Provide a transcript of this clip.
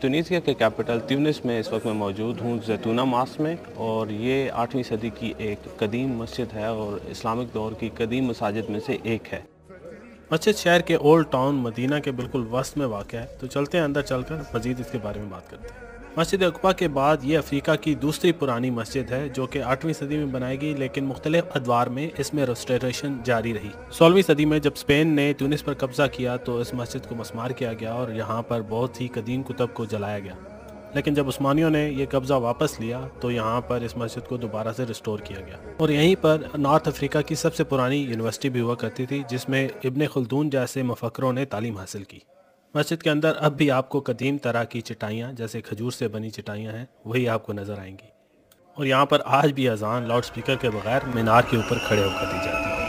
tunisia کے capital تیونس میں اس وقت میں موجود ہوں زیتونہ ماسک میں، اور یہ 8ویں صدی کی ایک قدیم مسجد ہے اور اسلامک دور کی قدیم مساجد میں سے ایک ہے۔ مسجد شہر کے اولڈ ٹاؤن مدینہ کے بالکل وسط میں واقع ہے، تو چلتے ہیں اندر چل کر مزید اس کے بارے میں بات کرتے ہیں۔ مسجد اقبا کے بعد یہ افریقہ کی دوسری پرانی مسجد ہے جو کہ 8ویں صدی میں بنائی گئی، لیکن مختلف ادوار میں اس میں ریسٹوریشن جاری رہی۔ 16ویں صدی میں جب اسپین نے تیونس پر قبضہ کیا تو اس مسجد کو مسمار کیا گیا اور یہاں پر بہت ہی قدیم کتب کو جلایا گیا، لیکن جب عثمانیوں نے یہ قبضہ واپس لیا تو یہاں پر اس مسجد کو دوبارہ سے ریسٹور کیا گیا، اور یہیں پر نارتھ افریقہ کی سب سے پرانی یونیورسٹی بھی ہوا کرتی تھی جس میں ابن خلدون جیسے مفکروں نے تعلیم حاصل کی۔ مسجد کے اندر اب بھی آپ کو قدیم طرح کی چٹائیاں جیسے کھجور سے بنی چٹائیاں ہیں وہی آپ کو نظر آئیں گی، اور یہاں پر آج بھی اذان لاؤڈ سپیکر کے بغیر مینار کے اوپر کھڑے ہو کر دی جاتی ہے۔